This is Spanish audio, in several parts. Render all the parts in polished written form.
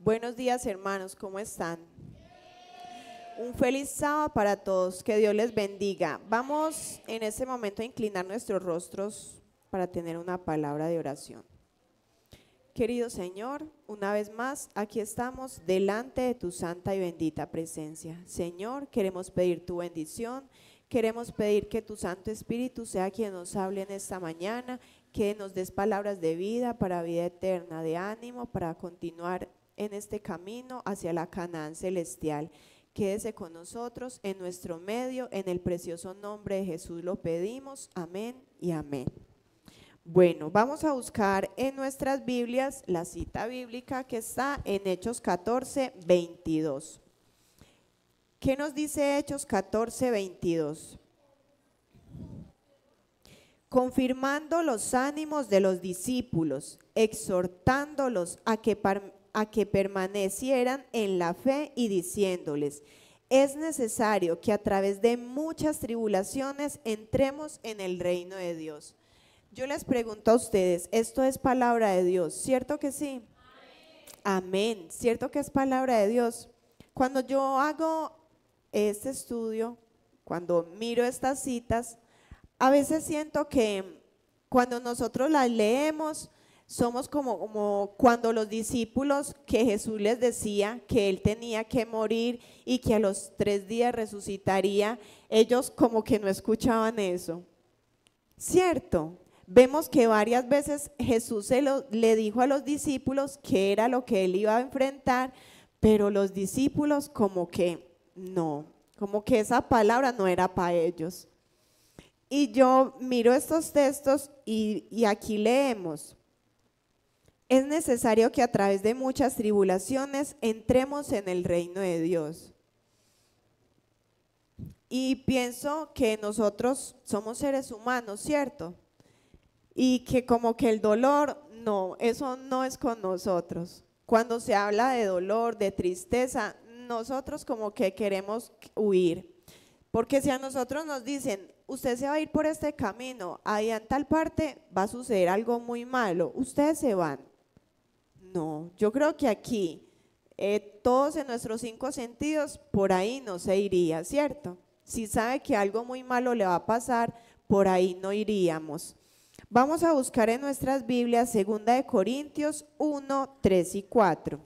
Buenos días, hermanos, ¿cómo están? Un feliz sábado para todos, que Dios les bendiga. Vamos en este momento a inclinar nuestros rostros para tener una palabra de oración. Querido Señor, una vez más, aquí estamos delante de tu santa y bendita presencia. Señor, queremos pedir tu bendición, queremos pedir que tu Santo Espíritu sea quien nos hable en esta mañana, que nos des palabras de vida para vida eterna, de ánimo para continuar en este camino hacia la Canaán celestial. Quédese con nosotros en nuestro medio, en el precioso nombre de Jesús lo pedimos, amén y amén. Bueno, vamos a buscar en nuestras Biblias la cita bíblica que está en Hechos 14, 22. ¿Qué nos dice Hechos 14, 22? Confirmando los ánimos de los discípulos, exhortándolos a que permanecieran en la fe y diciéndoles: es necesario que a través de muchas tribulaciones entremos en el reino de Dios. Yo les pregunto a ustedes, ¿esto es palabra de Dios? ¿Cierto que sí? Amén. ¿Cierto que es palabra de Dios? Cuando yo hago este estudio, cuando miro estas citas, a veces siento que cuando nosotros las leemos, somos como cuando los discípulos que Jesús les decía que Él tenía que morir y que a los 3 días resucitaría, ellos como que no escuchaban eso. ¿Cierto? Vemos que varias veces Jesús le dijo a los discípulos que era lo que Él iba a enfrentar, pero los discípulos como que no, como que esa palabra no era para ellos. Y yo miro estos textos y aquí leemos: es necesario que a través de muchas tribulaciones entremos en el reino de Dios. Y pienso que nosotros somos seres humanos, ¿cierto? Y que como que el dolor, no, eso no es con nosotros. Cuando se habla de dolor, de tristeza, nosotros como que queremos huir. Porque si a nosotros nos dicen, usted se va a ir por este camino, ahí en tal parte va a suceder algo muy malo, ustedes se van. No, yo creo que aquí, todos en nuestros 5 sentidos, por ahí no se iría, ¿cierto? Si sabe que algo muy malo le va a pasar, por ahí no iríamos. Vamos a buscar en nuestras Biblias 2 Corintios 1, 3 y 4.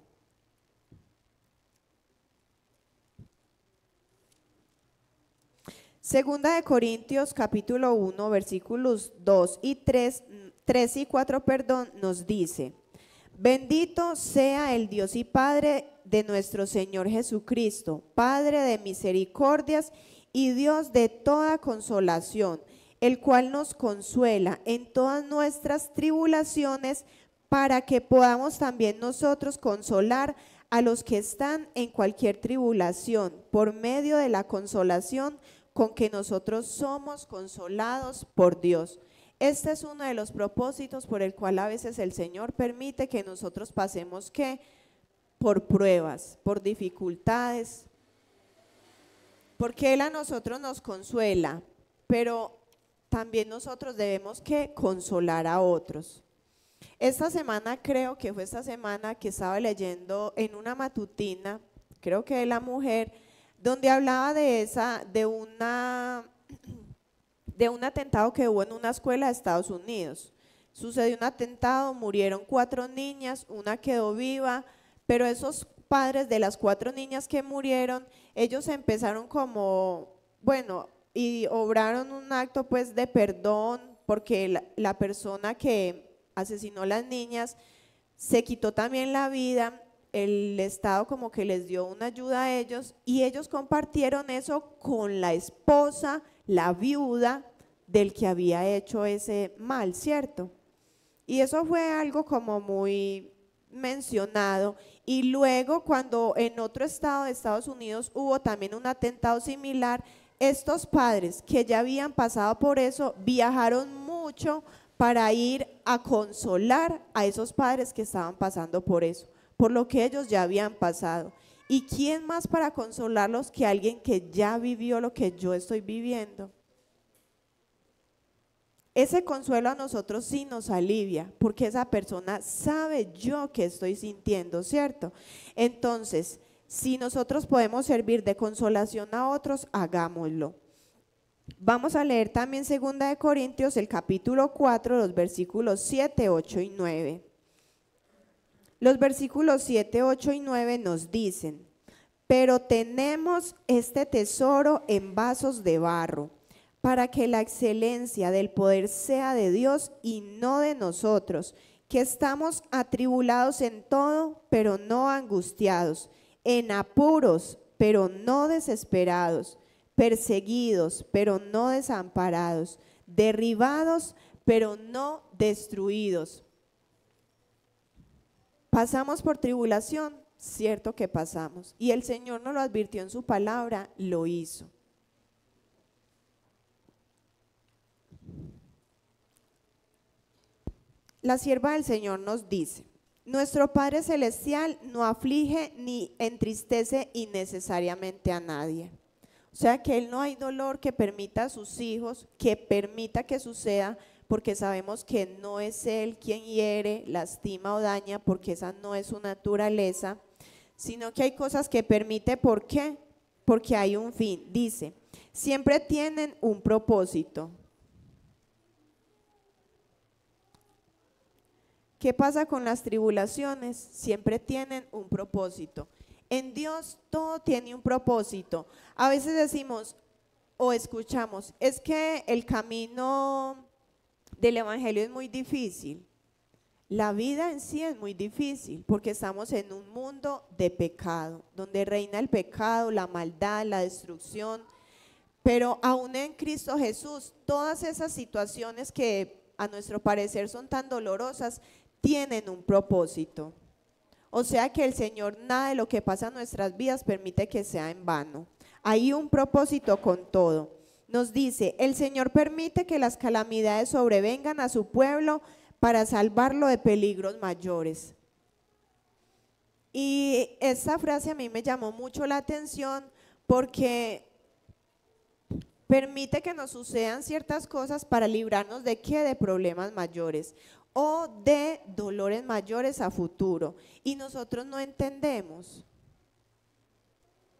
Segunda de Corintios capítulo 1 versículos 2 y 3 y 4, nos dice: bendito sea el Dios y Padre de nuestro Señor Jesucristo, Padre de misericordias y Dios de toda consolación, el cual nos consuela en todas nuestras tribulaciones, para que podamos también nosotros consolar a los que están en cualquier tribulación, por medio de la consolación con que nosotros somos consolados por Dios. Este es uno de los propósitos por el cual a veces el Señor permite que nosotros pasemos por pruebas, por dificultades, porque Él a nosotros nos consuela, pero también nosotros debemos que consolar a otros. Esta semana, creo que fue esta semana que estaba leyendo en una matutina, creo que de La Mujer, donde hablaba de un atentado que hubo en una escuela de Estados Unidos. Sucedió un atentado, murieron 4 niñas, una quedó viva, pero esos padres de las 4 niñas que murieron, ellos empezaron como, bueno, y obraron un acto pues de perdón, porque la persona que asesinó a las niñas se quitó también la vida. El Estado como que les dio una ayuda a ellos y ellos compartieron eso con la esposa, la viuda del que había hecho ese mal, ¿cierto? Y eso fue algo como muy mencionado. Y luego cuando en otro estado de Estados Unidos hubo también un atentado similar, estos padres que ya habían pasado por eso viajaron mucho para ir a consolar a esos padres que estaban pasando por eso, por lo que ellos ya habían pasado. ¿Y quién más para consolarlos que alguien que ya vivió lo que yo estoy viviendo? Ese consuelo a nosotros sí nos alivia, porque esa persona sabe yo que estoy sintiendo, ¿cierto? Entonces, si nosotros podemos servir de consolación a otros, hagámoslo. Vamos a leer también 2 Corintios, el capítulo 4, los versículos 7, 8 y 9. Los versículos 7, 8 y 9 nos dicen: pero tenemos este tesoro en vasos de barro, para que la excelencia del poder sea de Dios y no de nosotros, que estamos atribulados en todo, pero no angustiados, en apuros, pero no desesperados, perseguidos, pero no desamparados, derribados, pero no destruidos. ¿Pasamos por tribulación? Cierto que pasamos. Y el Señor nos lo advirtió en su palabra, lo hizo. La sierva del Señor nos dice: nuestro Padre Celestial no aflige ni entristece innecesariamente a nadie. O sea que Él no hay dolor que permita a sus hijos, que permita que suceda, porque sabemos que no es Él quien hiere, lastima o daña, porque esa no es su naturaleza, sino que hay cosas que permite. ¿Por qué? Porque hay un fin. Dice, siempre tienen un propósito. ¿Qué pasa con las tribulaciones? Siempre tienen un propósito. En Dios todo tiene un propósito. A veces decimos o escuchamos, es que el camino del evangelio es muy difícil. La vida en sí es muy difícil porque estamos en un mundo de pecado, donde reina el pecado, la maldad, la destrucción. Pero aún en Cristo Jesús, todas esas situaciones que a nuestro parecer son tan dolorosas, tienen un propósito. O sea que el Señor, nada de lo que pasa en nuestras vidas permite que sea en vano. Hay un propósito con todo. Nos dice, el Señor permite que las calamidades sobrevengan a su pueblo para salvarlo de peligros mayores. Y esta frase a mí me llamó mucho la atención porque permite que nos sucedan ciertas cosas para librarnos de ¿qué? De problemas mayores o de dolores mayores a futuro. Y nosotros no entendemos.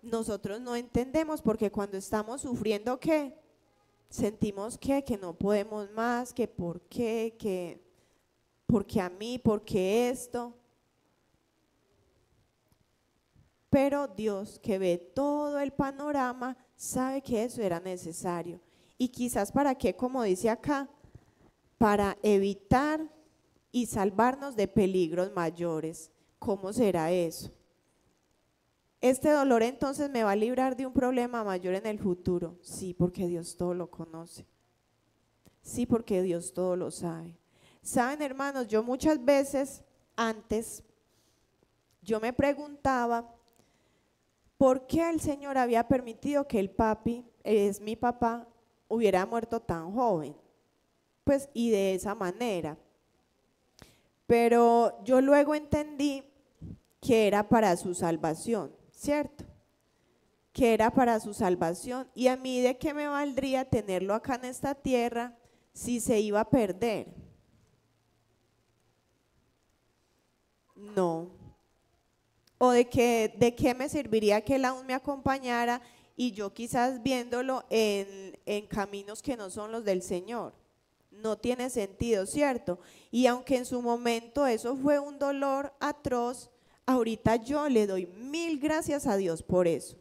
Nosotros no entendemos porque cuando estamos sufriendo, ¿qué? Sentimos que no podemos más, que por qué, que porque a mí, porque esto. Pero Dios, que ve todo el panorama, sabe que eso era necesario. Y quizás para qué, como dice acá, para evitar y salvarnos de peligros mayores. ¿Cómo será eso? ¿Este dolor entonces me va a librar de un problema mayor en el futuro? Sí, porque Dios todo lo conoce. Sí, porque Dios todo lo sabe. Saben, hermanos, yo muchas veces antes, yo me preguntaba por qué el Señor había permitido que el papi, es mi papá, hubiera muerto tan joven. Pues, y de esa manera. Pero yo luego entendí que era para su salvación, ¿cierto? Que era para su salvación. Y a mí, ¿de qué me valdría tenerlo acá en esta tierra si se iba a perder? No. ¿O de qué me serviría que él aún me acompañara y yo quizás viéndolo en caminos que no son los del Señor? No tiene sentido, ¿cierto? Y aunque en su momento eso fue un dolor atroz, ahorita yo le doy 1000 gracias a Dios por eso.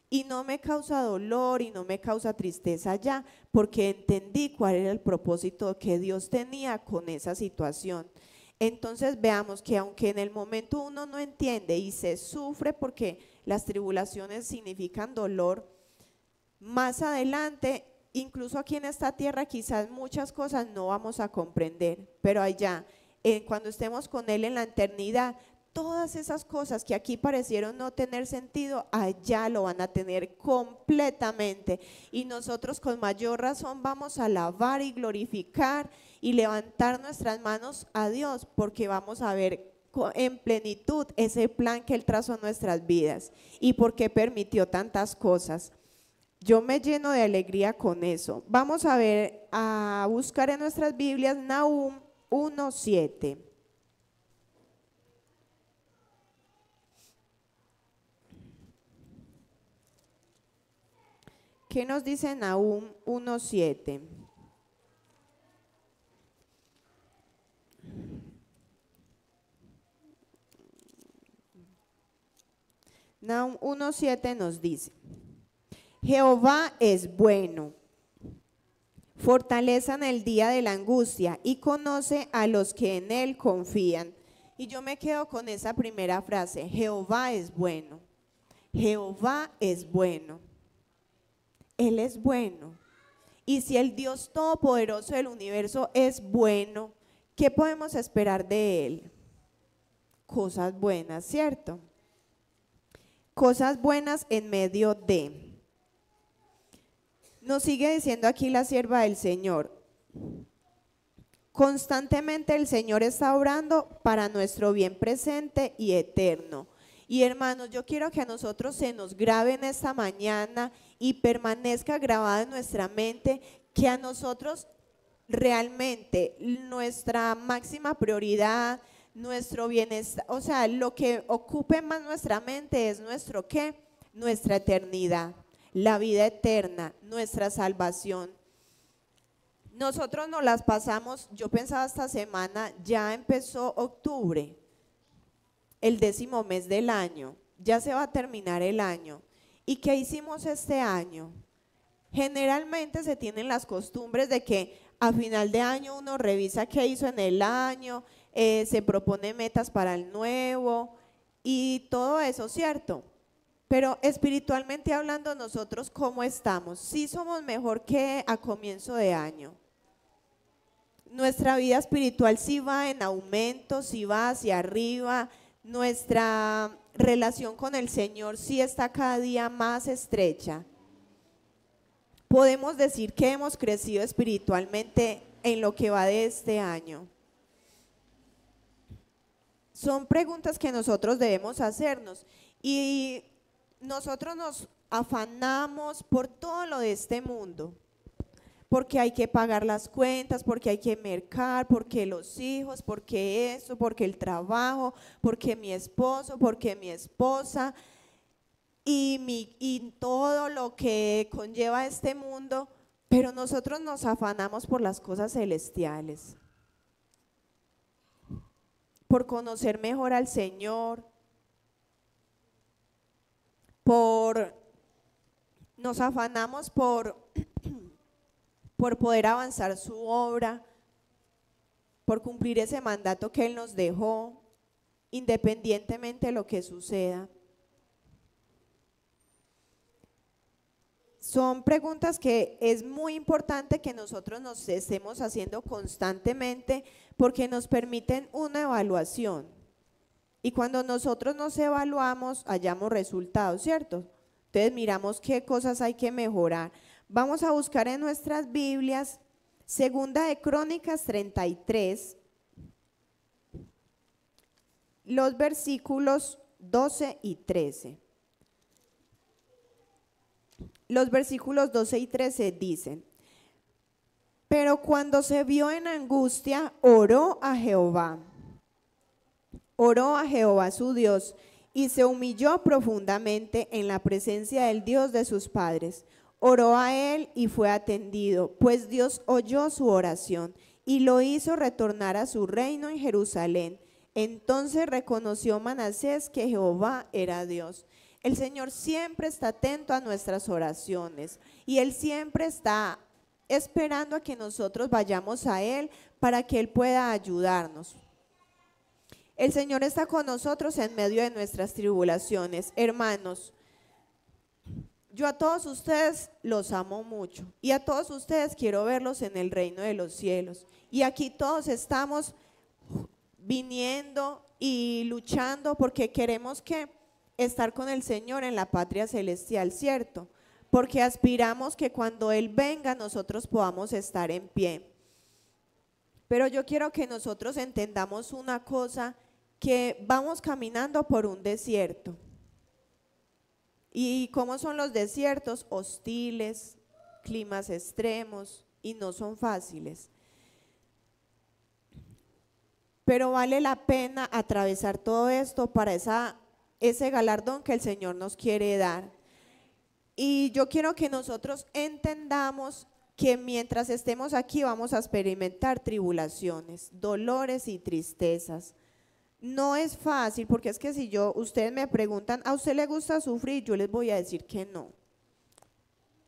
Y no me causa dolor y no me causa tristeza ya, porque entendí cuál era el propósito que Dios tenía con esa situación. Entonces veamos que aunque en el momento uno no entiende y se sufre porque las tribulaciones significan dolor, más adelante, incluso aquí en esta tierra, quizás muchas cosas no vamos a comprender, pero allá, cuando estemos con Él en la eternidad, todas esas cosas que aquí parecieron no tener sentido, allá lo van a tener completamente. Y nosotros con mayor razón vamos a alabar y glorificar y levantar nuestras manos a Dios, porque vamos a ver en plenitud ese plan que Él trazó en nuestras vidas y porque permitió tantas cosas. Yo me lleno de alegría con eso. Vamos a ver, a buscar en nuestras Biblias Nahum 1:7. ¿Qué nos dice Nahum 1:7? Nahum 1:7 nos dice: Jehová es bueno, fortaleza en el día de la angustia y conoce a los que en él confían. Y yo me quedo con esa primera frase: Jehová es bueno. Jehová es bueno. Él es bueno. Y si el Dios Todopoderoso del universo es bueno, ¿qué podemos esperar de Él? Cosas buenas, ¿cierto? Cosas buenas en medio de. Nos sigue diciendo aquí la sierva del Señor: constantemente el Señor está obrando para nuestro bien presente y eterno. Y hermanos, yo quiero que a nosotros se nos grabe en esta mañana y permanezca grabado en nuestra mente que a nosotros realmente nuestra máxima prioridad, nuestro bienestar, o sea, lo que ocupe más nuestra mente es nuestro ¿qué? Nuestra eternidad, la vida eterna, nuestra salvación. Nosotros nos las pasamos, yo pensaba esta semana, ya empezó octubre, el 10º mes del año, ya se va a terminar el año. ¿Y qué hicimos este año? Generalmente se tienen las costumbres de que a final de año uno revisa qué hizo en el año, se propone metas para el nuevo y todo eso, ¿cierto? Pero espiritualmente hablando, nosotros ¿cómo estamos? Sí somos mejor que a comienzo de año. Nuestra vida espiritual sí va en aumento, sí va hacia arriba. Nuestra relación con el Señor sí está cada día más estrecha. Podemos decir que hemos crecido espiritualmente en lo que va de este año. Son preguntas que nosotros debemos hacernos y nosotros nos afanamos por todo lo de este mundo, porque hay que pagar las cuentas, porque hay que mercar, porque los hijos, porque eso, porque el trabajo, porque mi esposo, porque mi esposa y todo lo que conlleva este mundo, pero nosotros nos afanamos por las cosas celestiales, por conocer mejor al Señor, nos afanamos por poder avanzar su obra, por cumplir ese mandato que Él nos dejó, independientemente de lo que suceda. Son preguntas que es muy importante que nosotros nos estemos haciendo constantemente porque nos permiten una evaluación. Y cuando nosotros nos evaluamos, hallamos resultados, ¿cierto? Entonces miramos qué cosas hay que mejorar. Vamos a buscar en nuestras Biblias, Segunda de Crónicas 33, los versículos 12 y 13. Los versículos 12 y 13 dicen: pero cuando se vio en angustia, oró a Jehová su Dios, y se humilló profundamente en la presencia del Dios de sus padres. Oró a él y fue atendido, pues Dios oyó su oración y lo hizo retornar a su reino en Jerusalén. Entonces reconoció Manasés que Jehová era Dios. El Señor siempre está atento a nuestras oraciones y Él siempre está esperando a que nosotros vayamos a Él para que Él pueda ayudarnos. El Señor está con nosotros en medio de nuestras tribulaciones. Hermanos, yo a todos ustedes los amo mucho y a todos ustedes quiero verlos en el reino de los cielos. Y aquí todos estamos viniendo y luchando porque queremos estar con el Señor en la patria celestial, ¿cierto? Porque aspiramos que cuando Él venga nosotros podamos estar en pie. Pero yo quiero que nosotros entendamos una cosa, que vamos caminando por un desierto. ¿Y cómo son los desiertos? Hostiles, climas extremos y no son fáciles. Pero vale la pena atravesar todo esto para ese galardón que el Señor nos quiere dar. Y yo quiero que nosotros entendamos que mientras estemos aquí vamos a experimentar tribulaciones, dolores y tristezas. No es fácil, porque es que si ustedes me preguntan, ¿a usted le gusta sufrir? Yo les voy a decir que no.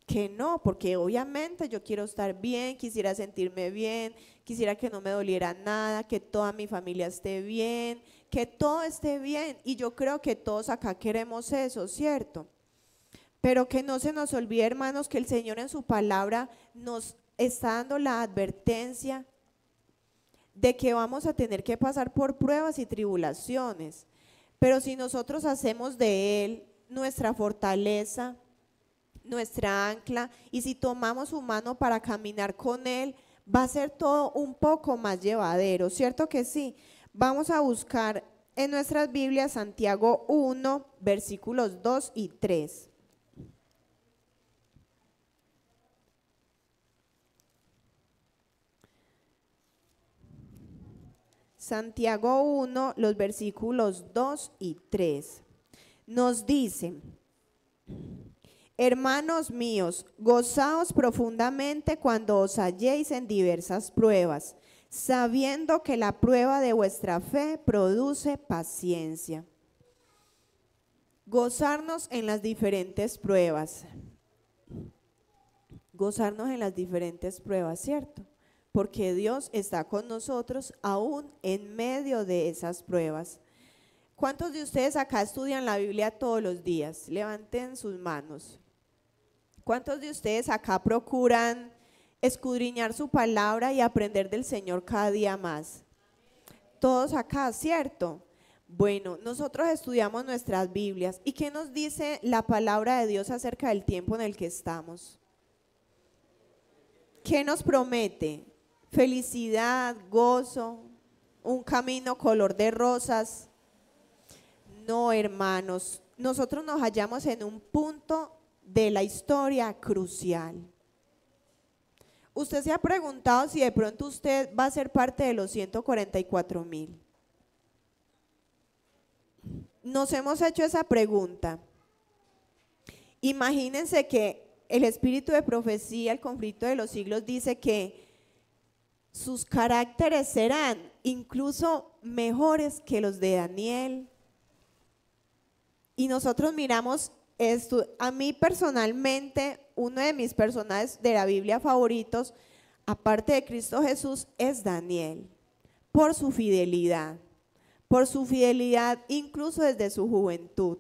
Que no, porque obviamente yo quiero estar bien, quisiera sentirme bien, quisiera que no me doliera nada, que toda mi familia esté bien, que todo esté bien. Y yo creo que todos acá queremos eso, ¿cierto? Pero que no se nos olvide, hermanos, que el Señor en su palabra nos está dando la advertencia de que vamos a tener que pasar por pruebas y tribulaciones. Pero si nosotros hacemos de Él nuestra fortaleza, nuestra ancla, y si tomamos su mano para caminar con Él, va a ser todo un poco más llevadero, ¿cierto que sí? Vamos a buscar en nuestras Biblias Santiago 1, versículos 2 y 3. Santiago 1, los versículos 2 y 3. Nos dice: hermanos míos, gozaos profundamente cuando os halléis en diversas pruebas, sabiendo que la prueba de vuestra fe produce paciencia. Gozarnos en las diferentes pruebas. Gozarnos en las diferentes pruebas, ¿cierto? Porque Dios está con nosotros aún en medio de esas pruebas. ¿Cuántos de ustedes acá estudian la Biblia todos los días? Levanten sus manos. ¿Cuántos de ustedes acá procuran escudriñar su palabra y aprender del Señor cada día más? Todos acá, ¿cierto? Bueno, nosotros estudiamos nuestras Biblias. ¿Y qué nos dice la palabra de Dios acerca del tiempo en el que estamos? ¿Qué nos promete? Felicidad, gozo, un camino color de rosas. No, hermanos, nosotros nos hallamos en un punto de la historia crucial. Usted se ha preguntado si de pronto usted va a ser parte de los 144,000. Nos hemos hecho esa pregunta. Imagínense que el espíritu de profecía, el conflicto de los siglos, dice que sus caracteres serán incluso mejores que los de Daniel. Y nosotros miramos esto. A mí personalmente, uno de mis personajes de la Biblia favoritos, aparte de Cristo Jesús, es Daniel, por su fidelidad incluso desde su juventud.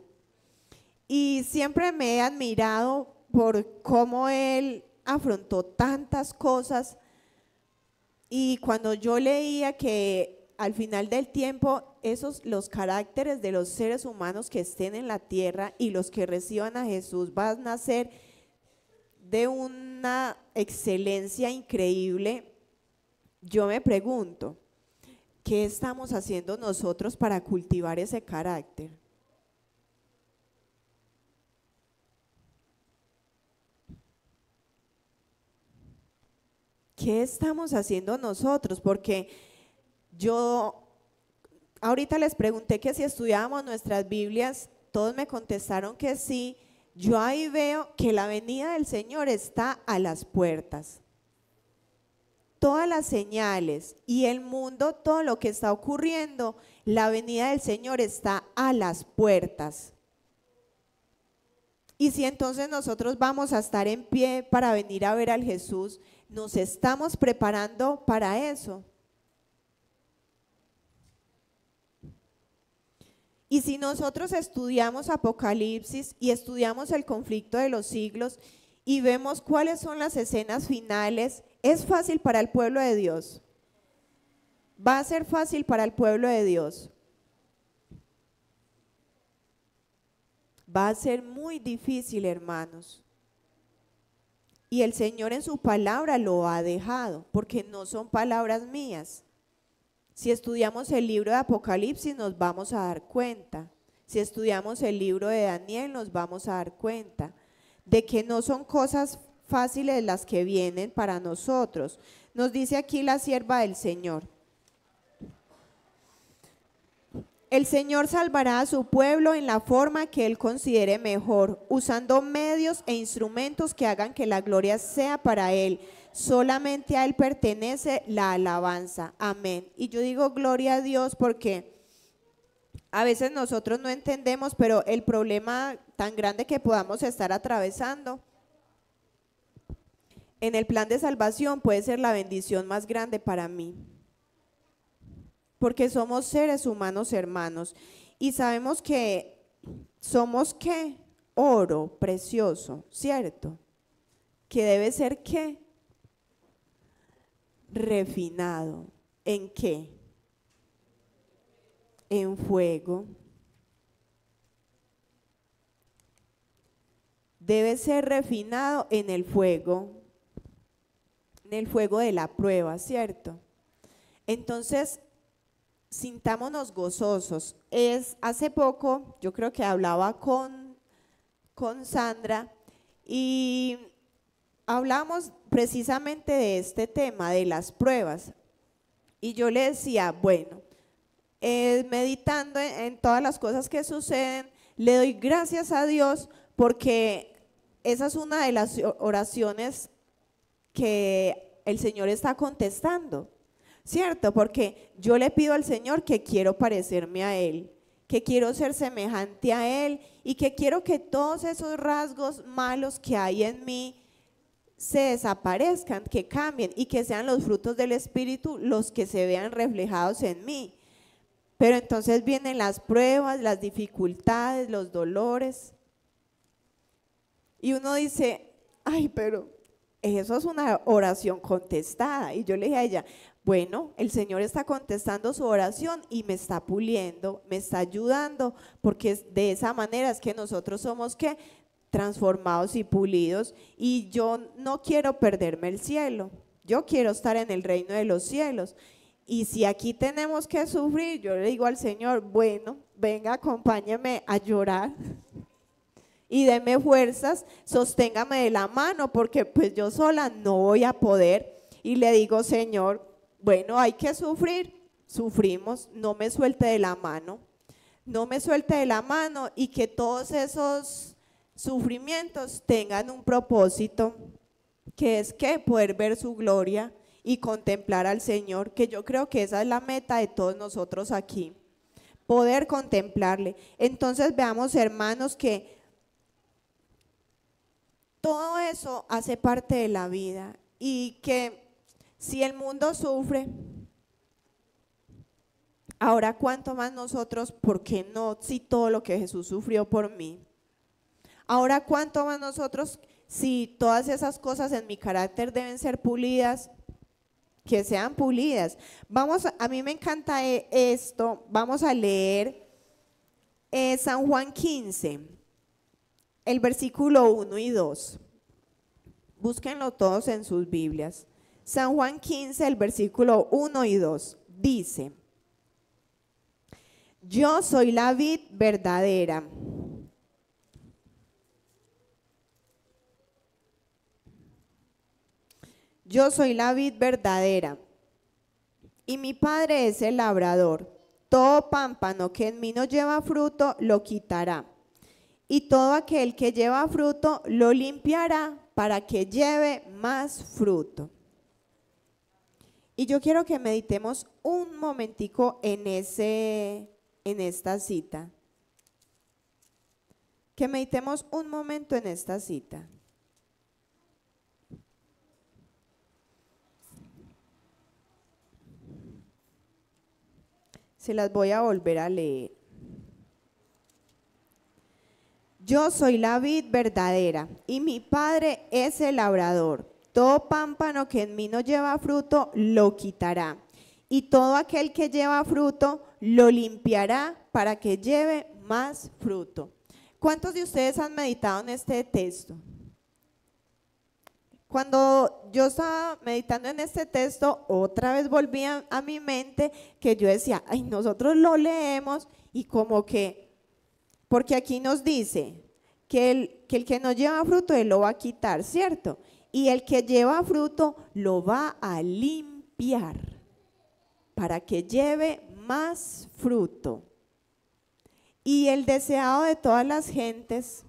Y siempre me he admirado por cómo él afrontó tantas cosas. Y cuando yo leía que al final del tiempo los caracteres de los seres humanos que estén en la tierra y los que reciban a Jesús van a ser de una excelencia increíble, yo me pregunto, ¿qué estamos haciendo nosotros para cultivar ese carácter? ¿Qué estamos haciendo nosotros? Porque yo ahorita les pregunté que si estudiábamos nuestras Biblias, todos me contestaron que sí. Yo ahí veo que la venida del Señor está a las puertas. Todas las señales y el mundo, todo lo que está ocurriendo, la venida del Señor está a las puertas. Y si entonces nosotros vamos a estar en pie para venir a ver al Jesús, nos estamos preparando para eso. Y si nosotros estudiamos Apocalipsis y estudiamos el conflicto de los siglos y vemos cuáles son las escenas finales, ¿es fácil para el pueblo de Dios? ¿Va a ser fácil para el pueblo de Dios? Va a ser muy difícil, hermanos. Y el Señor en su palabra lo ha dejado, porque no son palabras mías. Si estudiamos el libro de Apocalipsis nos vamos a dar cuenta Si estudiamos el libro de Daniel nos vamos a dar cuenta de que no son cosas fáciles las que vienen para nosotros. Nos dice aquí la sierva del Señor: el Señor salvará a su pueblo en la forma que Él considere mejor, usando medios e instrumentos que hagan que la gloria sea para Él. Solamente a Él pertenece la alabanza. Amén. Y yo digo gloria a Dios porque a veces nosotros no entendemos, pero el problema tan grande que podamos estar atravesando en el plan de salvación puede ser la bendición más grande para mí. Porque somos seres humanos, hermanos, y sabemos que somos ¿qué? Oro precioso, ¿cierto? Que debe ser ¿qué? Refinado. ¿En qué? En fuego. Debe ser refinado en el fuego de la prueba, ¿cierto? Entonces, sintámonos gozosos. Hace poco, yo creo que hablaba con Sandra y hablamos precisamente de este tema, de las pruebas. Y yo le decía, bueno, meditando en todas las cosas que suceden, le doy gracias a Dios porque esa es una de las oraciones que el Señor está contestando. ¿Cierto? Porque yo le pido al Señor que quiero parecerme a Él, que quiero ser semejante a Él y que quiero que todos esos rasgos malos que hay en mí se desaparezcan, que cambien y que sean los frutos del Espíritu los que se vean reflejados en mí. Pero entonces vienen las pruebas, las dificultades, los dolores y uno dice, ay, pero eso es una oración contestada. Y yo le dije a ella, bueno, el Señor está contestando su oración y me está puliendo, me está ayudando, porque de esa manera es que nosotros somos ¿qué? Transformados y pulidos. Y yo no quiero perderme el cielo, yo quiero estar en el reino de los cielos. Y si aquí tenemos que sufrir, yo le digo al Señor, bueno, venga, acompáñeme a llorar y deme fuerzas, sosténgame de la mano, porque pues yo sola no voy a poder. Y le digo, Señor, bueno, hay que sufrir, sufrimos, no me suelte de la mano, no me suelte de la mano y que todos esos sufrimientos tengan un propósito, que es que poder ver su gloria y contemplar al Señor, que yo creo que esa es la meta de todos nosotros aquí, poder contemplarle. Entonces veamos, hermanos, que todo eso hace parte de la vida y que si el mundo sufre, ahora cuánto más nosotros, ¿por qué no? Si todo lo que Jesús sufrió por mí. Ahora cuánto más nosotros, si todas esas cosas en mi carácter deben ser pulidas, que sean pulidas. A mí me encanta esto, vamos a leer San Juan 15, el versículo 1 y 2. Búsquenlo todos en sus Biblias. San Juan 15, el versículo 1 y 2, dice: yo soy la vid verdadera. Yo soy la vid verdadera y mi Padre es el labrador. Todo pámpano que en mí no lleva fruto lo quitará, y todo aquel que lleva fruto lo limpiará para que lleve más fruto. Y yo quiero que meditemos un momentico en esta cita. Que meditemos un momento en esta cita. Se las voy a volver a leer. Yo soy la vid verdadera y mi Padre es el labrador. Todo pámpano que en mí no lleva fruto lo quitará, y todo aquel que lleva fruto lo limpiará para que lleve más fruto. ¿Cuántos de ustedes han meditado en este texto? Cuando yo estaba meditando en este texto, otra vez volví a mi mente que yo decía, ay, nosotros lo leemos y como que porque aquí nos dice que el que no lleva fruto, él lo va a quitar, ¿cierto? Y el que lleva fruto lo va a limpiar para que lleve más fruto. Y el deseado de todas las gentes,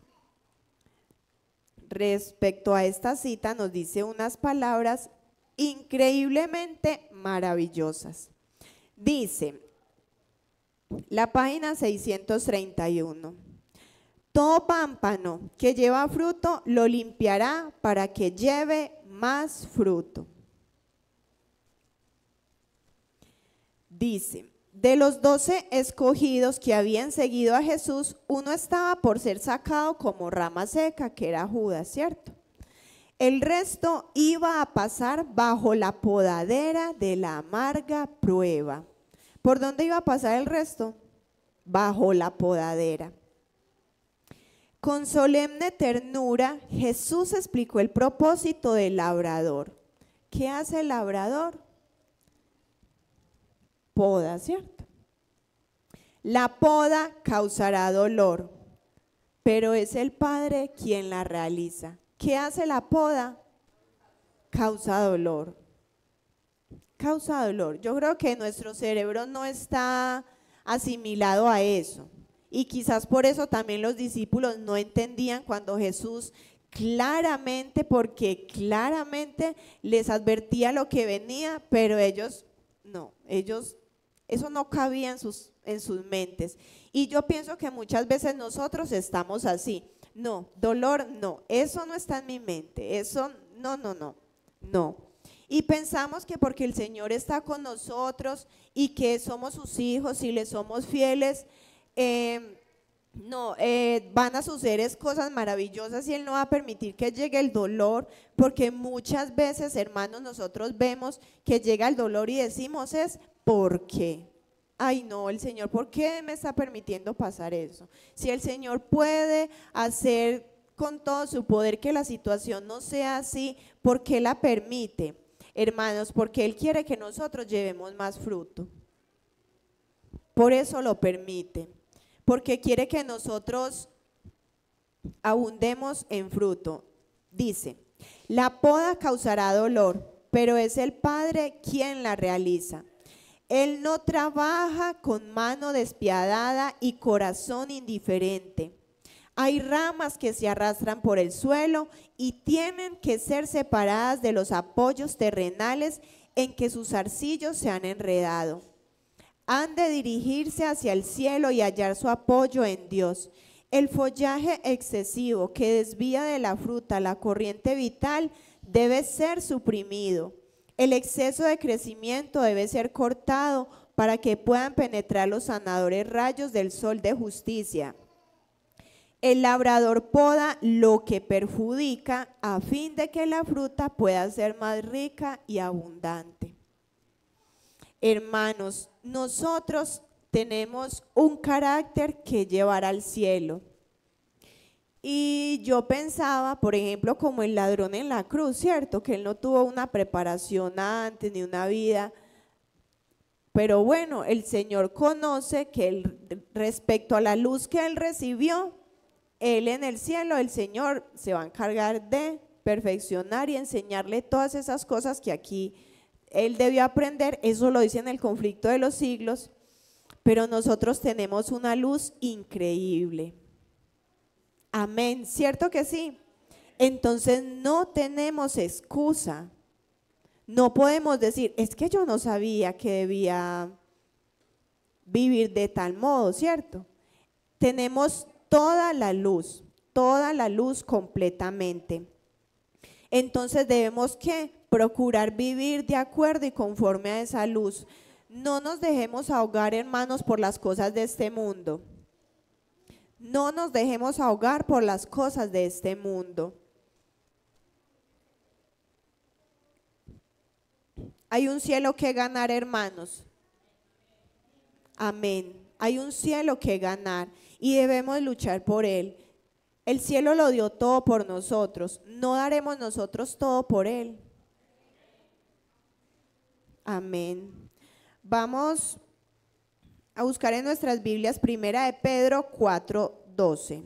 respecto a esta cita, nos dice unas palabras increíblemente maravillosas. Dice, la página 631, todo pámpano que lleva fruto lo limpiará para que lleve más fruto. Dice, de los 12 escogidos que habían seguido a Jesús, uno estaba por ser sacado como rama seca, que era Judas, ¿cierto? El resto iba a pasar bajo la podadera de la amarga prueba. ¿Por dónde iba a pasar el resto? Bajo la podadera. Con solemne ternura, Jesús explicó el propósito del labrador. ¿Qué hace el labrador? Poda, ¿cierto? La poda causará dolor, pero es el Padre quien la realiza. ¿Qué hace la poda? Causa dolor. Causa dolor. Yo creo que nuestro cerebro no está asimilado a eso. Y quizás por eso también los discípulos no entendían cuando Jesús claramente, porque claramente les advertía lo que venía, pero ellos no, eso no cabía en sus mentes. Y yo pienso que muchas veces nosotros estamos así. No, dolor, no, eso no está en mi mente, eso, no. Y pensamos que porque el Señor está con nosotros y que somos sus hijos y le somos fieles, van a suceder cosas maravillosas y Él no va a permitir que llegue el dolor, porque muchas veces, hermanos, nosotros vemos que llega el dolor y decimos es, ¿por qué? Ay no, el Señor, ¿por qué me está permitiendo pasar eso? Si el Señor puede hacer con todo su poder que la situación no sea así, ¿por qué la permite? Hermanos, porque Él quiere que nosotros llevemos más fruto. Por eso lo permite, porque quiere que nosotros abundemos en fruto. Dice, la poda causará dolor, pero es el Padre quien la realiza. Él no trabaja con mano despiadada y corazón indiferente. Hay ramas que se arrastran por el suelo y tienen que ser separadas de los apoyos terrenales en que sus zarcillos se han enredado. Han de dirigirse hacia el cielo y hallar su apoyo en Dios. El follaje excesivo que desvía de la fruta la corriente vital debe ser suprimido. El exceso de crecimiento debe ser cortado para que puedan penetrar los sanadores rayos del sol de justicia. El labrador poda lo que perjudica a fin de que la fruta pueda ser más rica y abundante. Hermanos, nosotros tenemos un carácter que llevar al cielo. Y yo pensaba, por ejemplo, como el ladrón en la cruz, ¿cierto? Que él no tuvo una preparación antes ni una vida. Pero bueno, el Señor conoce que respecto a la luz que él recibió, él en el cielo, el Señor se va a encargar de perfeccionar y enseñarle todas esas cosas que aquí él debió aprender. Eso lo dice en el conflicto de los siglos. Pero nosotros tenemos una luz increíble. Amén, ¿cierto que sí? Entonces no tenemos excusa. No podemos decir, es que yo no sabía que debía vivir de tal modo, ¿cierto? Tenemos toda la luz completamente. Entonces debemos ¿qué? Procurar vivir de acuerdo y conforme a esa luz. No nos dejemos ahogar, hermanos, por las cosas de este mundo. No nos dejemos ahogar por las cosas de este mundo. Hay un cielo que ganar, hermanos. Amén. Hay un cielo que ganar y debemos luchar por él. El cielo lo dio todo por nosotros. ¿No daremos nosotros todo por él? Amén. Vamos a buscar en nuestras Biblias 1 de Pedro 4, 12.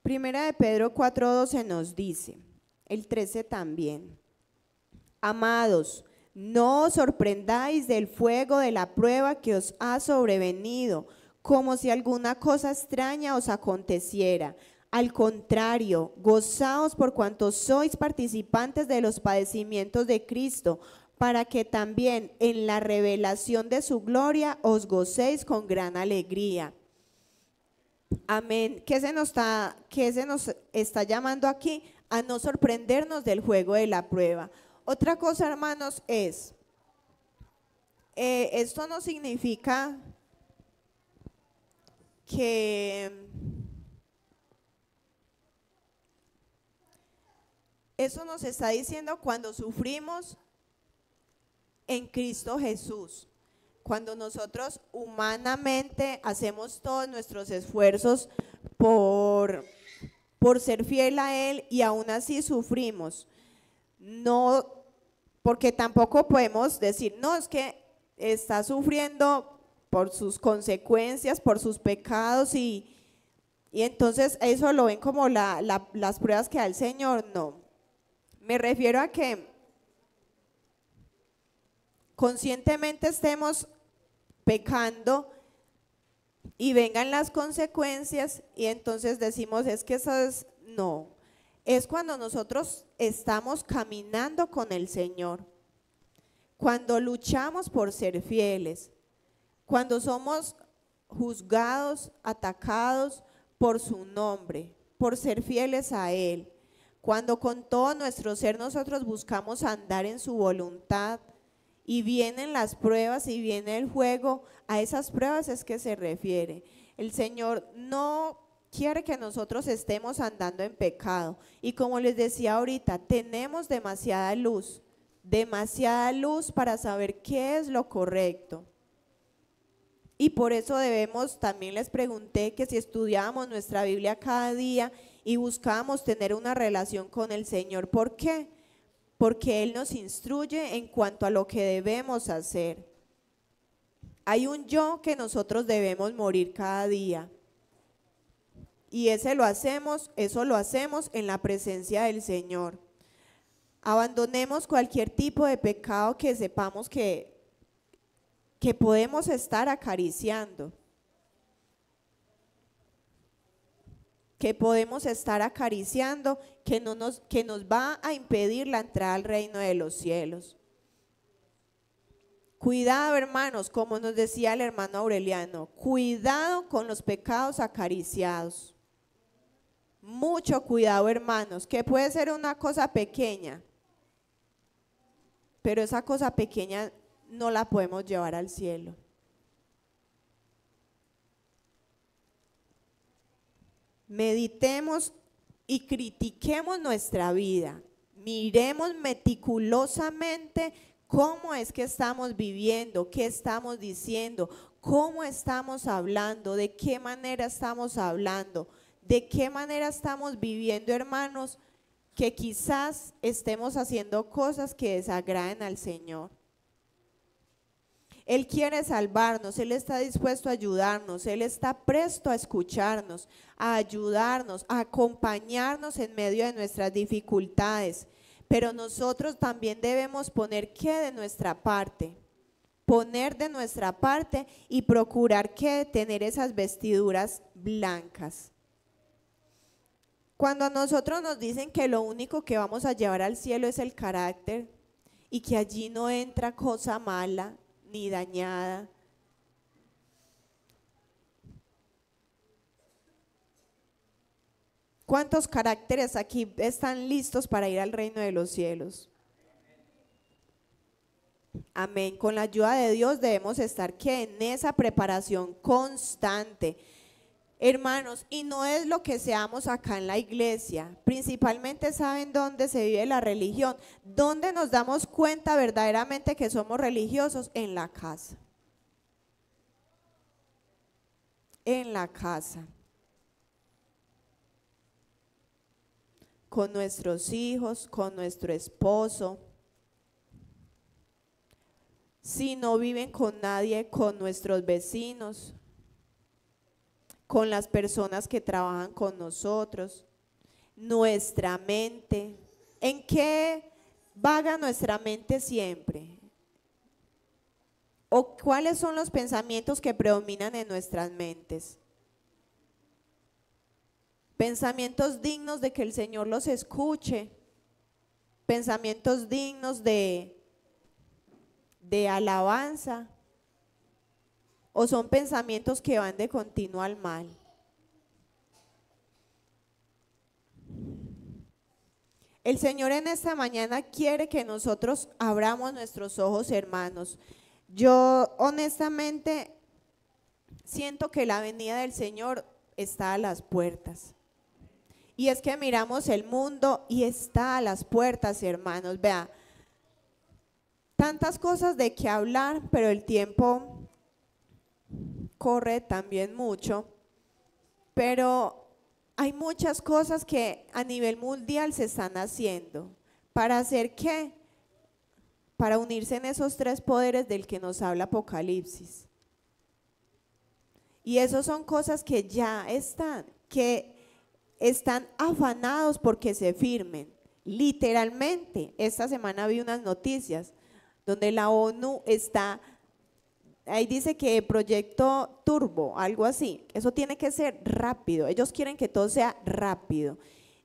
Primera de Pedro 4:12 nos dice, el 13 también. Amados, no os sorprendáis del fuego de la prueba que os ha sobrevenido, como si alguna cosa extraña os aconteciera. Al contrario, gozaos por cuanto sois participantes de los padecimientos de Cristo, para que también en la revelación de su gloria os gocéis con gran alegría. Amén. ¿Qué se nos está llamando aquí? A no sorprendernos del juego de la prueba. Otra cosa, hermanos, es, esto no significa que eso nos está diciendo cuando sufrimos en Cristo Jesús. Cuando nosotros humanamente hacemos todos nuestros esfuerzos por ser fiel a Él y aún así sufrimos. No, porque tampoco podemos decir, no, es que está sufriendo por sus consecuencias, por sus pecados y entonces eso lo ven como las pruebas que da el Señor. No, me refiero a que conscientemente estemos pecando y vengan las consecuencias y entonces decimos, es que eso es, no, es cuando nosotros estamos caminando con el Señor, cuando luchamos por ser fieles, cuando somos juzgados, atacados por su nombre, por ser fieles a Él, cuando con todo nuestro ser nosotros buscamos andar en su voluntad, y vienen las pruebas y viene el juego, a esas pruebas es que se refiere. El Señor no quiere que nosotros estemos andando en pecado. Y como les decía ahorita, tenemos demasiada luz para saber qué es lo correcto. Y por eso debemos, también les pregunté que si estudiábamos nuestra Biblia cada día y buscábamos tener una relación con el Señor. ¿Por qué? Porque Él nos instruye en cuanto a lo que debemos hacer. Hay un yo que nosotros debemos morir cada día. Y eso lo hacemos en la presencia del Señor. Abandonemos cualquier tipo de pecado que sepamos que podemos estar acariciando. Que nos va a impedir la entrada al reino de los cielos. Cuidado, hermanos, como nos decía el hermano Aureliano, cuidado con los pecados acariciados. Mucho cuidado, hermanos, que puede ser una cosa pequeña, pero esa cosa pequeña no la podemos llevar al cielo. Meditemos y critiquemos nuestra vida. Miremos meticulosamente cómo es que estamos viviendo, qué estamos diciendo, cómo estamos hablando, de qué manera estamos hablando, de qué manera estamos viviendo, hermanos, que quizás estemos haciendo cosas que desagraden al Señor. Él quiere salvarnos, Él está dispuesto a ayudarnos, Él está presto a escucharnos, a ayudarnos, a acompañarnos en medio de nuestras dificultades. Pero nosotros también debemos poner de nuestra parte, poner de nuestra parte y procurar tener esas vestiduras blancas. Cuando a nosotros nos dicen que lo único que vamos a llevar al cielo es el carácter y que allí no entra cosa mala ni dañada. ¿Cuántos caracteres aquí están listos para ir al reino de los cielos? Amén. Con la ayuda de Dios debemos estar en esa preparación constante. Hermanos, y no es lo que seamos acá en la iglesia, principalmente saben dónde se vive la religión, dónde nos damos cuenta verdaderamente que somos religiosos, en la casa. En la casa. Con nuestros hijos, con nuestro esposo, si no viven con nadie, con nuestros vecinos, con las personas que trabajan con nosotros? Nuestra mente, ¿en qué vaga nuestra mente siempre? ¿O cuáles son los pensamientos que predominan en nuestras mentes? Pensamientos dignos de que el Señor los escuche, pensamientos dignos de alabanza, o son pensamientos que van de continuo al mal. El Señor en esta mañana quiere que nosotros abramos nuestros ojos, hermanos. Yo honestamente siento que la venida del Señor está a las puertas. Y es que miramos el mundo y está a las puertas, hermanos. Vea, tantas cosas de qué hablar, pero el tiempo corre también mucho. Pero hay muchas cosas que a nivel mundial se están haciendo. ¿Para hacer qué? Para unirse en esos tres poderes del que nos habla Apocalipsis. Y esas son cosas que ya están, que están afanados porque se firmen. Literalmente, esta semana vi unas noticias donde la ONU está, ahí dice que proyecto turbo, algo así. Eso tiene que ser rápido. Ellos quieren que todo sea rápido.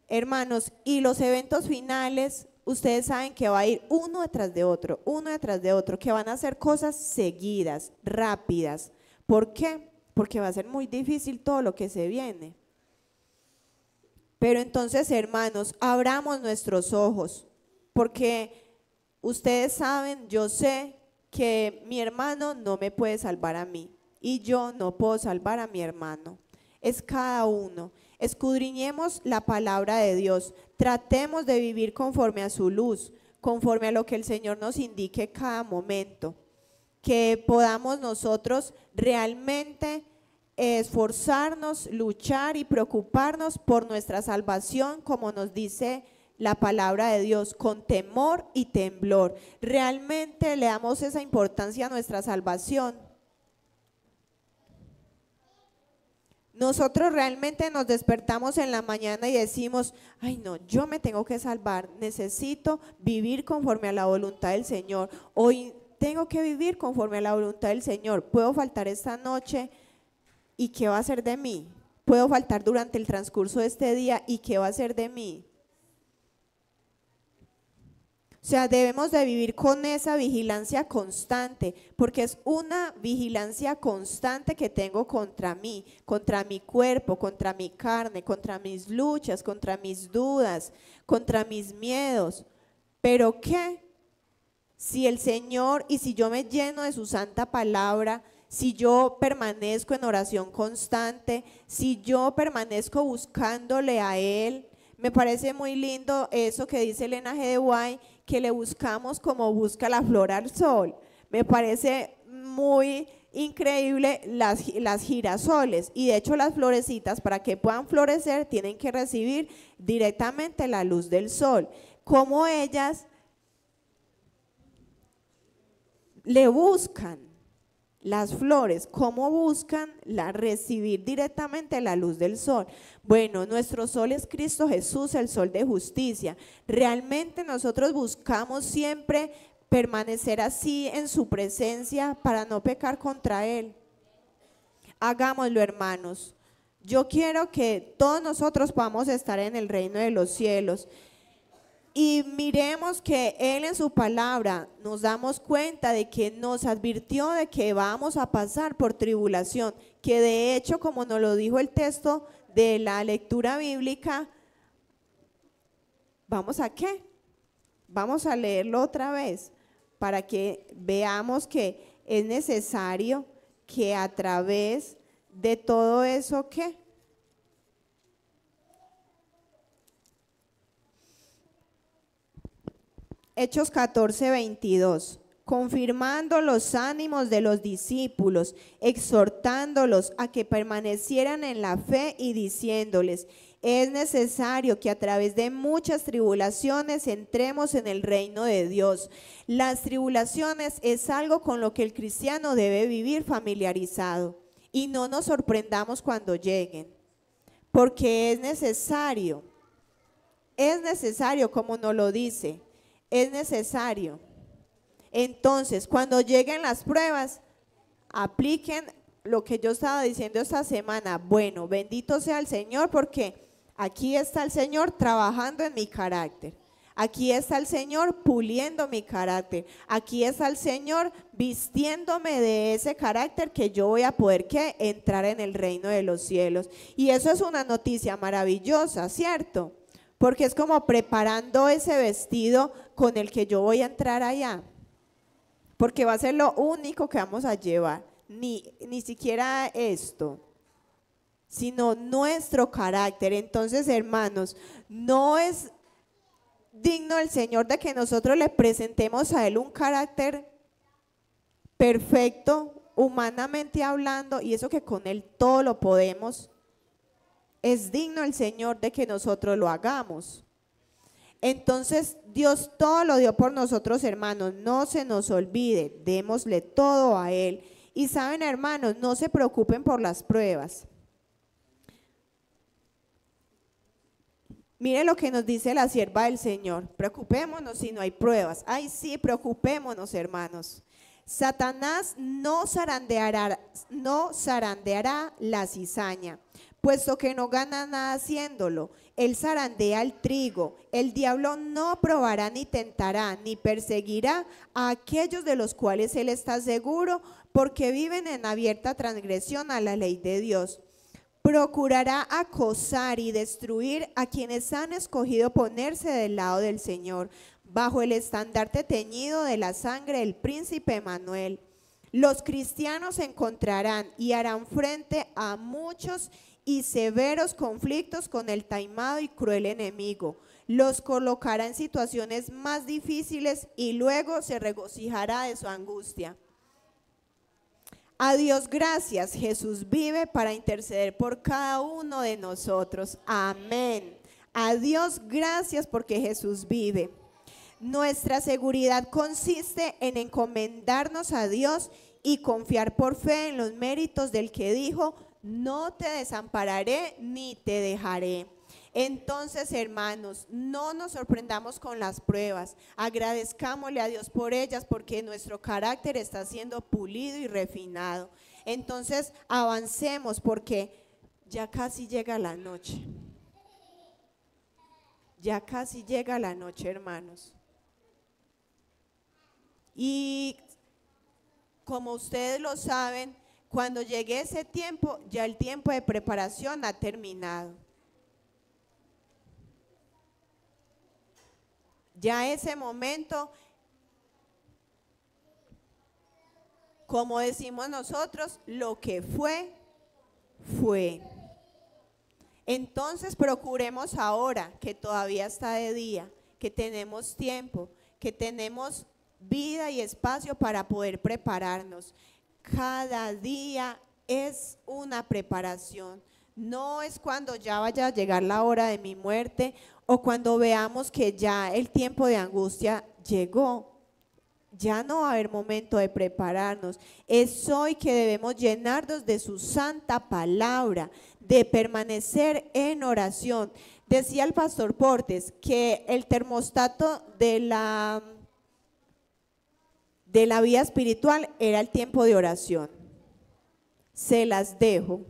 Hermanos, y los eventos finales, ustedes saben que va a ir uno detrás de otro, que van a hacer cosas seguidas, rápidas. ¿Por qué? Porque va a ser muy difícil todo lo que se viene. Pero entonces, hermanos, abramos nuestros ojos, porque ustedes saben, yo sé que mi hermano no me puede salvar a mí y yo no puedo salvar a mi hermano. Es cada uno. Escudriñemos la palabra de Dios, tratemos de vivir conforme a su luz, conforme a lo que el Señor nos indique cada momento, que podamos nosotros realmente esforzarnos, luchar y preocuparnos por nuestra salvación, como nos dice la palabra de Dios, con temor y temblor. Realmente le damos esa importancia a nuestra salvación. Nosotros realmente nos despertamos en la mañana y decimos, ay no, yo me tengo que salvar, necesito vivir conforme a la voluntad del Señor. Hoy tengo que vivir conforme a la voluntad del Señor. Puedo faltar esta noche y ¿qué va a ser de mí? Puedo faltar durante el transcurso de este día y ¿qué va a ser de mí? O sea, debemos de vivir con esa vigilancia constante, porque es una vigilancia constante que tengo contra mí, contra mi cuerpo, contra mi carne, contra mis luchas, contra mis dudas, contra mis miedos. ¿Pero qué? Si el Señor y si yo me lleno de su santa palabra, si yo permanezco en oración constante, si yo permanezco buscándole a Él, me parece muy lindo eso que dice Elena G. de White, que le buscamos como busca la flor al sol. Me parece muy increíble las girasoles, y de hecho las florecitas, para que puedan florecer, tienen que recibir directamente la luz del sol. Como ellas le buscan las flores, ¿cómo buscan recibir directamente la luz del sol? Bueno, nuestro sol es Cristo Jesús, el sol de justicia. Realmente nosotros buscamos siempre permanecer así en su presencia para no pecar contra Él. Hagámoslo, hermanos. Yo quiero que todos nosotros podamos estar en el reino de los cielos. Y miremos que Él en su palabra nos damos cuenta de que nos advirtió de que vamos a pasar por tribulación, que de hecho, como nos lo dijo el texto de la lectura bíblica, ¿vamos a qué? Vamos a leerlo otra vez para que veamos que es necesario que a través de todo eso, ¿qué? Hechos 14:22, confirmando los ánimos de los discípulos, exhortándolos a que permanecieran en la fe y diciéndoles, Es necesario que a través de muchas tribulaciones entremos en el reino de Dios. Las tribulaciones es algo con lo que el cristiano debe vivir familiarizado y no nos sorprendamos cuando lleguen, porque es necesario como nos lo dice, es necesario. Entonces, cuando lleguen las pruebas, apliquen lo que yo estaba diciendo esta semana. Bueno, bendito sea el Señor, porque aquí está el Señor trabajando en mi carácter. Aquí está el Señor puliendo mi carácter. Aquí está el Señor vistiéndome de ese carácter que yo voy a poder entrar en el reino de los cielos. Y eso es una noticia maravillosa, ¿cierto? Porque es como preparando ese vestido con el que yo voy a entrar allá. Porque va a ser lo único que vamos a llevar. Ni siquiera esto, sino nuestro carácter. Entonces, hermanos, no es digno el Señor de que nosotros le presentemos a Él un carácter perfecto, humanamente hablando, y eso que con Él todo lo podemos. Es digno el Señor de que nosotros lo hagamos. Entonces, Dios todo lo dio por nosotros, hermanos. No se nos olvide, démosle todo a Él. Y saben, hermanos, no se preocupen por las pruebas. Mire lo que nos dice la sierva del Señor. Preocupémonos si no hay pruebas. Ay, sí, preocupémonos, hermanos. Satanás no zarandeará la cizaña, puesto que no gana nada haciéndolo. Él zarandea el trigo. El diablo no probará ni tentará ni perseguirá a aquellos de los cuales él está seguro, porque viven en abierta transgresión a la ley de Dios. Procurará acosar y destruir a quienes han escogido ponerse del lado del Señor, bajo el estandarte teñido de la sangre del príncipe Emanuel. Los cristianos encontrarán y harán frente a muchos y severos conflictos con el taimado y cruel enemigo. Los colocará en situaciones más difíciles y luego se regocijará de su angustia. A Dios gracias, Jesús vive para interceder por cada uno de nosotros. Amén. A Dios gracias porque Jesús vive. Nuestra seguridad consiste en encomendarnos a Dios y confiar por fe en los méritos del que dijo: no te desampararé ni te dejaré. Entonces, hermanos, no nos sorprendamos con las pruebas, agradezcámosle a Dios por ellas, porque nuestro carácter está siendo pulido y refinado. Entonces, avancemos, porque ya casi llega la noche. Ya casi llega la noche, hermanos. Y como ustedes lo saben, cuando llegue ese tiempo, ya el tiempo de preparación ha terminado. Ya ese momento, como decimos nosotros, lo que fue, fue. Entonces procuremos ahora, que todavía está de día, que tenemos tiempo, que tenemos vida y espacio para poder prepararnos. Cada día es una preparación. No es cuando ya vaya a llegar la hora de mi muerte o cuando veamos que ya el tiempo de angustia llegó. Ya no va a haber momento de prepararnos. Es hoy que debemos llenarnos de su santa palabra, de permanecer en oración. Decía el pastor Portes que el termostato de la vida espiritual era el tiempo de oración. Se las dejo.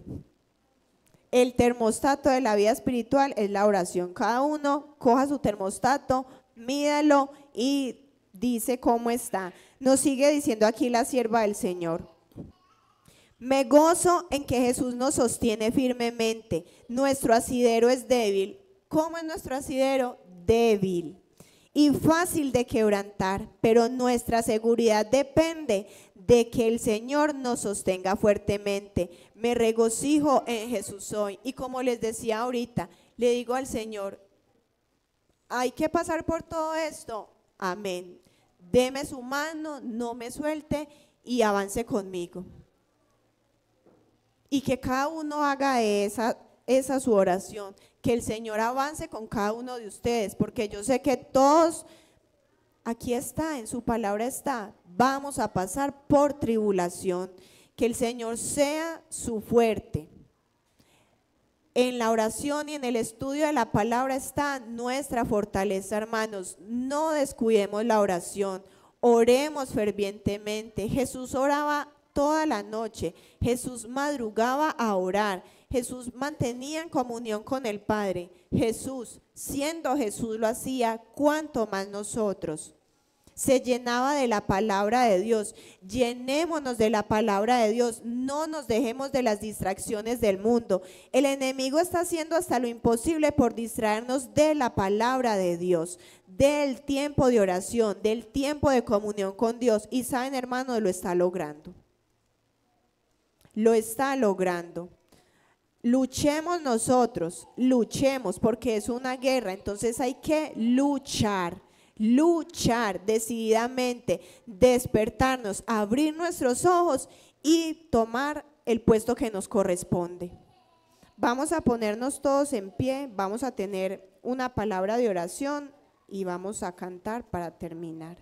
El termostato de la vida espiritual es la oración. Cada uno coja su termostato, mídalo y dice cómo está. Nos sigue diciendo aquí la sierva del Señor. Me gozo en que Jesús nos sostiene firmemente. Nuestro asidero es débil. ¿Cómo es nuestro asidero? Débil y fácil de quebrantar, pero nuestra seguridad depende de que el Señor nos sostenga fuertemente. Me regocijo en Jesús hoy. Y como les decía ahorita, le digo al Señor, hay que pasar por todo esto. Amén. Deme su mano, no me suelte y avance conmigo. Y que cada uno haga esa su oración, que el Señor avance con cada uno de ustedes, porque yo sé que todos, aquí está, en su palabra está, vamos a pasar por tribulación, que el Señor sea su fuerte. En la oración y en el estudio de la palabra está nuestra fortaleza, hermanos. No descuidemos la oración, oremos fervientemente. Jesús oraba toda la noche, Jesús madrugaba a orar, Jesús mantenía en comunión con el Padre. Jesús, siendo Jesús lo hacía, ¿cuánto más nosotros? Se llenaba de la palabra de Dios. Llenémonos de la palabra de Dios, no nos dejemos de las distracciones del mundo. El enemigo está haciendo hasta lo imposible por distraernos de la palabra de Dios, del tiempo de oración, del tiempo de comunión con Dios. Y saben, hermanos, lo está logrando. Lo está logrando. Luchemos nosotros, luchemos, porque es una guerra, entonces hay que luchar decididamente, despertarnos, abrir nuestros ojos y tomar el puesto que nos corresponde. Vamos a ponernos todos en pie, vamos a tener una palabra de oración y vamos a cantar para terminar.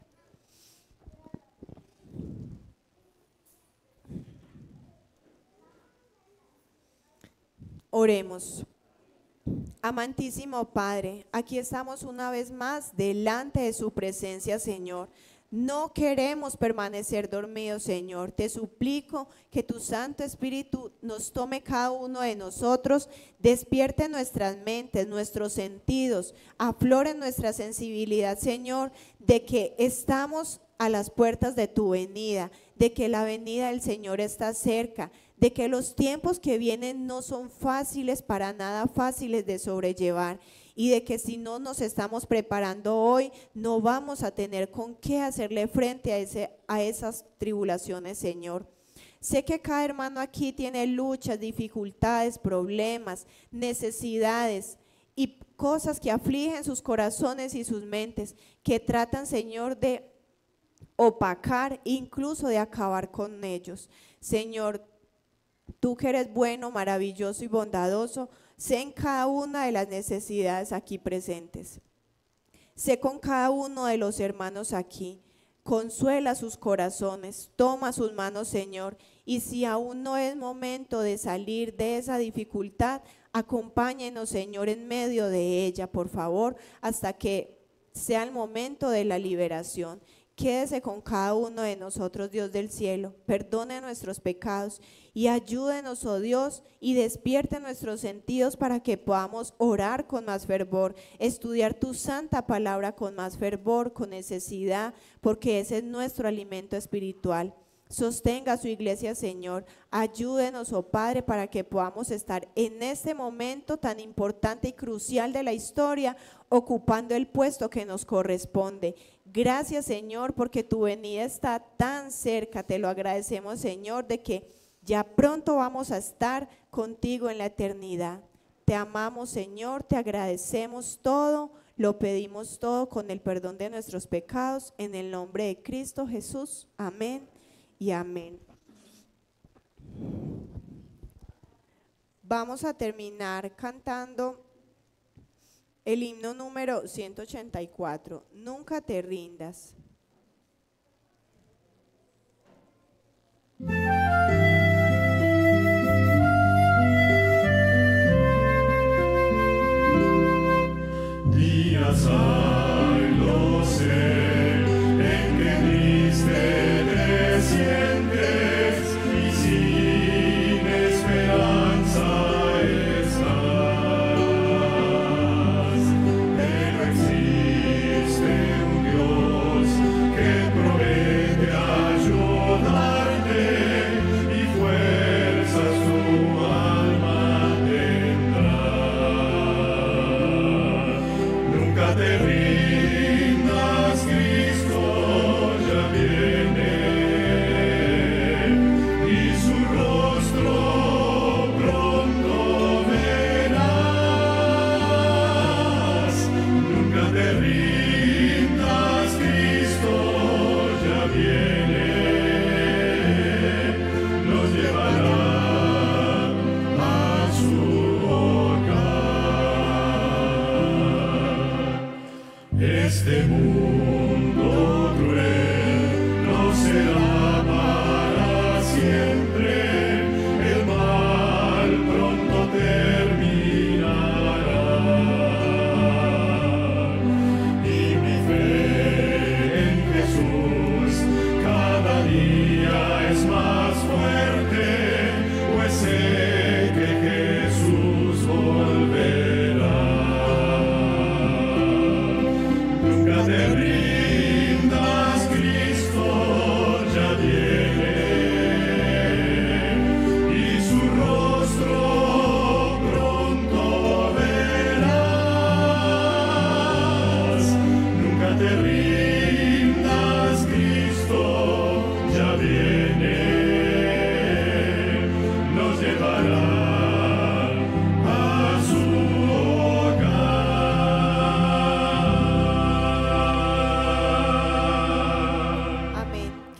Oremos. Amantísimo Padre, aquí estamos una vez más delante de su presencia, Señor. No queremos permanecer dormidos, Señor. Te suplico que tu Santo Espíritu nos tome cada uno de nosotros, despierte nuestras mentes, nuestros sentidos, aflore nuestra sensibilidad, Señor, de que estamos a las puertas de tu venida, de que la venida del Señor está cerca, de que los tiempos que vienen no son fáciles, para nada fáciles de sobrellevar, y de que si no nos estamos preparando hoy, no vamos a tener con qué hacerle frente a esas tribulaciones, Señor. Sé que cada hermano aquí tiene luchas, dificultades, problemas, necesidades y cosas que afligen sus corazones y sus mentes, que tratan, Señor, de opacar, incluso de acabar con ellos. Señor, tú que eres bueno, maravilloso y bondadoso, sé en cada una de las necesidades aquí presentes. Sé con cada uno de los hermanos aquí. Consuela sus corazones, toma sus manos, Señor, y si aún no es momento de salir de esa dificultad, acompáñenos, Señor, en medio de ella, por favor, hasta que sea el momento de la liberación. Quédese con cada uno de nosotros, Dios del cielo, perdone nuestros pecados y ayúdenos, oh Dios, y despierte nuestros sentidos para que podamos orar con más fervor, estudiar tu santa palabra con más fervor, con necesidad, porque ese es nuestro alimento espiritual. Sostenga a su iglesia, Señor, ayúdenos, oh Padre, para que podamos estar en este momento tan importante y crucial de la historia, ocupando el puesto que nos corresponde. Gracias, Señor, porque tu venida está tan cerca. Te lo agradecemos, Señor, de que ya pronto vamos a estar contigo en la eternidad. Te amamos, Señor, te agradecemos todo, lo pedimos todo con el perdón de nuestros pecados, en el nombre de Cristo Jesús. Amén y amén. Vamos a terminar cantando el himno número 184, Nunca te rindas. Días hay, lo sé, en que triste te sientes y sin esperanza estás, pero existe un Dios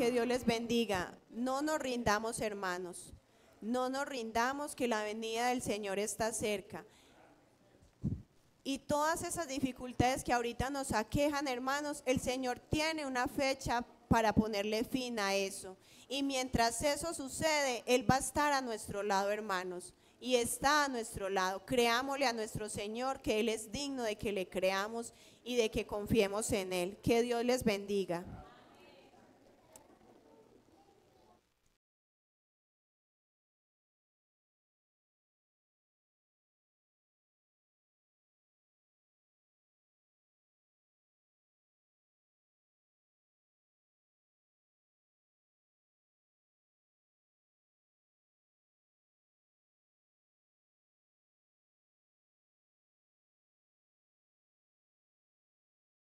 Que Dios les bendiga. No nos rindamos, hermanos. No nos rindamos, que la venida del Señor está cerca. Y todas esas dificultades que ahorita nos aquejan, hermanos, el Señor tiene una fecha para ponerle fin a eso. Y mientras eso sucede, Él va a estar a nuestro lado, hermanos. Y está a nuestro lado. Creámosle a nuestro Señor, que Él es digno de que le creamos y de que confiemos en Él. Que Dios les bendiga.